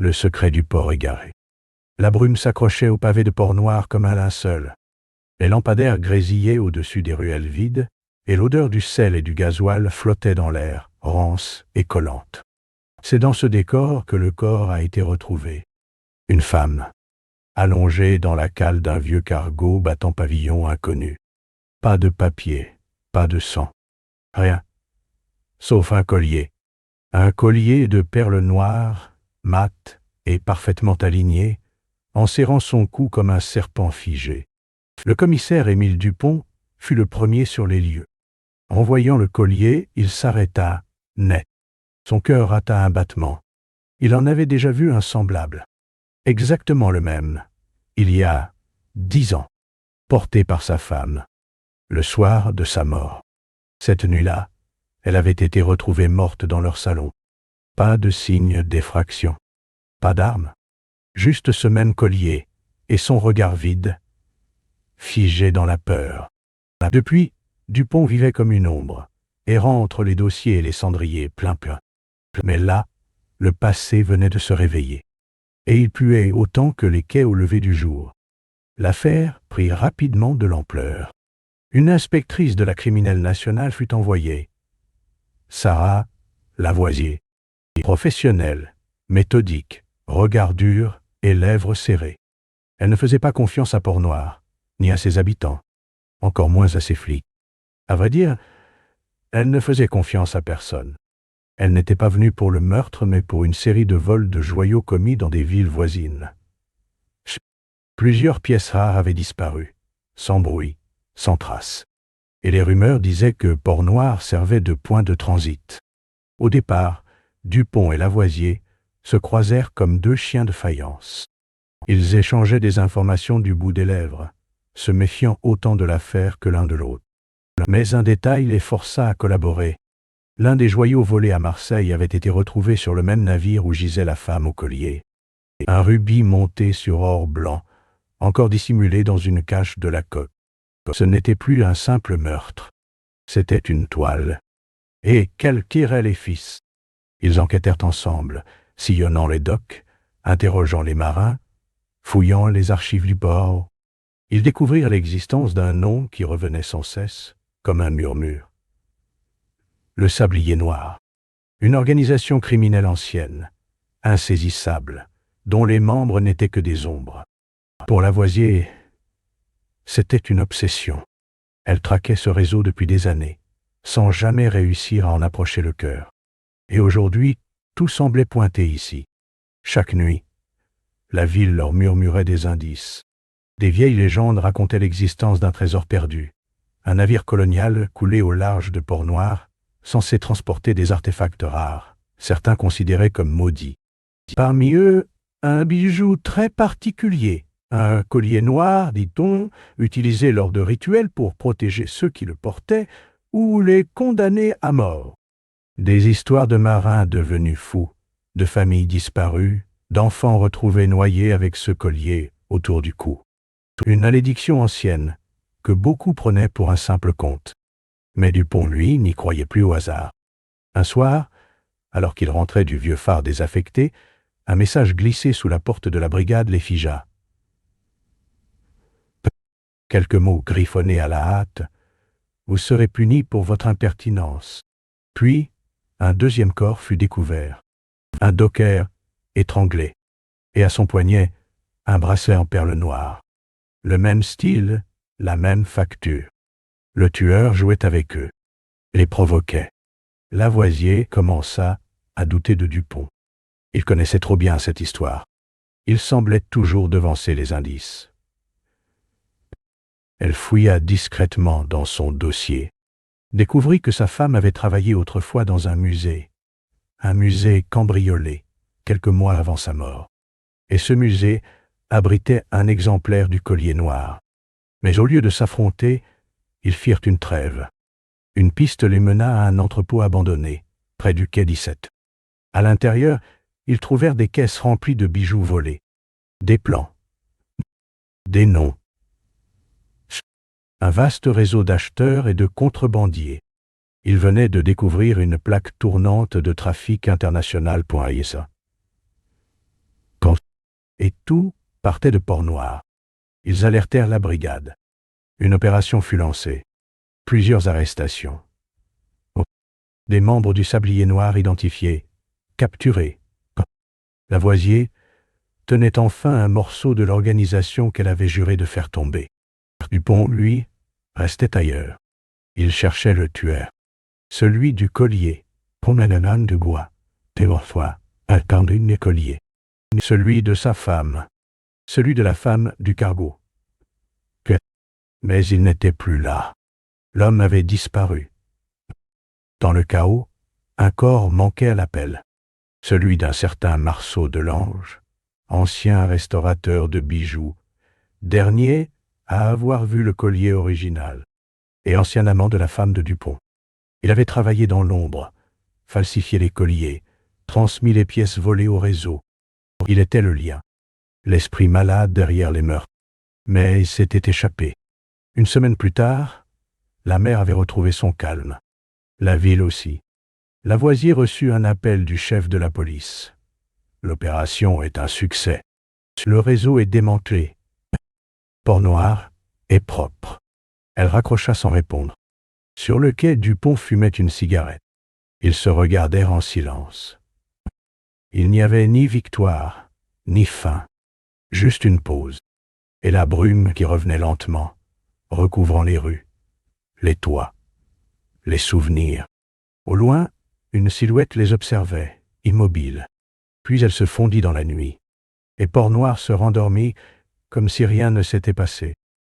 Le secret du port égaré. La brume s'accrochait aux pavés de Port-Noir comme un linceul. Les lampadaires grésillaient au-dessus des ruelles vides, et l'odeur du sel et du gasoil flottait dans l'air, rance et collante. C'est dans ce décor que le corps a été retrouvé. Une femme, allongée dans la cale d'un vieux cargo battant pavillon inconnu. Pas de papier, pas de sang, rien, sauf un collier. Un collier de perles noires, mat et parfaitement aligné, enserrant son cou comme un serpent figé. Le commissaire Émile Dupont fut le premier sur les lieux. En voyant le collier, il s'arrêta, net. Son cœur hâta un battement. Il en avait déjà vu un semblable. Exactement le même, il y a 10 ans, porté par sa femme, le soir de sa mort. Cette nuit-là, elle avait été retrouvée morte dans leur salon. Pas de signe d'effraction, pas d'arme, juste ce même collier et son regard vide, figé dans la peur. Depuis, Dupont vivait comme une ombre, errant entre les dossiers et les cendriers plein. Mais là, le passé venait de se réveiller. Et il puait autant que les quais au lever du jour. L'affaire prit rapidement de l'ampleur. Une inspectrice de la criminelle nationale fut envoyée. Sarah Lavoisier. Professionnelle, méthodique, regard dur et lèvres serrées. Elle ne faisait pas confiance à Port-Noir, ni à ses habitants, encore moins à ses flics. À vrai dire, elle ne faisait confiance à personne. Elle n'était pas venue pour le meurtre, mais pour une série de vols de joyaux commis dans des villes voisines. Plusieurs pièces rares avaient disparu, sans bruit, sans trace. Et les rumeurs disaient que Port-Noir servait de point de transit. Au départ, Dupont et Lavoisier se croisèrent comme deux chiens de faïence. Ils échangeaient des informations du bout des lèvres, se méfiant autant de l'affaire que l'un de l'autre. Mais un détail les força à collaborer. L'un des joyaux volés à Marseille avait été retrouvé sur le même navire où gisait la femme au collier. Un rubis monté sur or blanc, encore dissimulé dans une cache de la coque. Ce n'était plus un simple meurtre. C'était une toile. Et quel qu'iraient les fils. Ils enquêtèrent ensemble, sillonnant les docks, interrogeant les marins, fouillant les archives du port. Ils découvrirent l'existence d'un nom qui revenait sans cesse, comme un murmure. Le Sablier Noir. Une organisation criminelle ancienne, insaisissable, dont les membres n'étaient que des ombres. Pour Lavoisier, c'était une obsession. Elle traquait ce réseau depuis des années, sans jamais réussir à en approcher le cœur. Et aujourd'hui, tout semblait pointer ici. Chaque nuit, la ville leur murmurait des indices. Des vieilles légendes racontaient l'existence d'un trésor perdu, un navire colonial coulé au large de Port-Noir, censé transporter des artefacts rares, certains considérés comme maudits. Parmi eux, un bijou très particulier, un collier noir, dit-on, utilisé lors de rituels pour protéger ceux qui le portaient ou les condamner à mort. Des histoires de marins devenus fous, de familles disparues, d'enfants retrouvés noyés avec ce collier autour du cou. Une malédiction ancienne, que beaucoup prenaient pour un simple conte. Mais Dupont, lui, n'y croyait plus au hasard. Un soir, alors qu'il rentrait du vieux phare désaffecté, un message glissé sous la porte de la brigade les figea. Quelques mots griffonnés à la hâte. Vous serez puni pour votre impertinence. Puis, un deuxième corps fut découvert. Un docker étranglé. Et à son poignet, un bracelet en perles noires. Le même style, la même facture. Le tueur jouait avec eux, les provoquait. Lavoisier commença à douter de Dupont. Il connaissait trop bien cette histoire. Il semblait toujours devancer les indices. Elle fouilla discrètement dans son dossier, découvrit que sa femme avait travaillé autrefois dans un musée cambriolé, quelques mois avant sa mort. Et ce musée abritait un exemplaire du collier noir. Mais au lieu de s'affronter, ils firent une trêve. Une piste les mena à un entrepôt abandonné, près du quai 17. À l'intérieur, ils trouvèrent des caisses remplies de bijoux volés, des plans, des noms, un vaste réseau d'acheteurs et de contrebandiers. Ils venaient de découvrir une plaque tournante de trafic international.isa. Tout partait de Port-Noir. Ils alertèrent la brigade. Une opération fut lancée. Plusieurs arrestations. Des membres du Sablier Noir identifiés, capturés. Lavoisier tenait enfin un morceau de l'organisation qu'elle avait juré de faire tomber. Dupont, lui, restait ailleurs. Il cherchait le tueur. Celui du collier. Promenade de bois. Théophile, attendu des colliers. Celui de sa femme. Celui de la femme du cargo. Mais il n'était plus là. L'homme avait disparu. Dans le chaos, un corps manquait à l'appel. Celui d'un certain Marceau de Lange, ancien restaurateur de bijoux, dernier à avoir vu le collier original, et ancien amant de la femme de Dupont. Il avait travaillé dans l'ombre, falsifié les colliers, transmis les pièces volées au réseau. Il était le lien, l'esprit malade derrière les meurtres. Mais il s'était échappé. Une semaine plus tard, la mer avait retrouvé son calme. La ville aussi. Lavoisier reçut un appel du chef de la police. L'opération est un succès. Le réseau est démantelé. Port-Noir est propre. Elle raccrocha sans répondre. Sur le quai, Dupont fumait une cigarette. Ils se regardèrent en silence. Il n'y avait ni victoire, ni fin, juste une pause, et la brume qui revenait lentement, recouvrant les rues, les toits, les souvenirs. Au loin, une silhouette les observait, immobile. Puis elle se fondit dans la nuit, et Port-Noir se rendormit comme si rien ne s'était passé.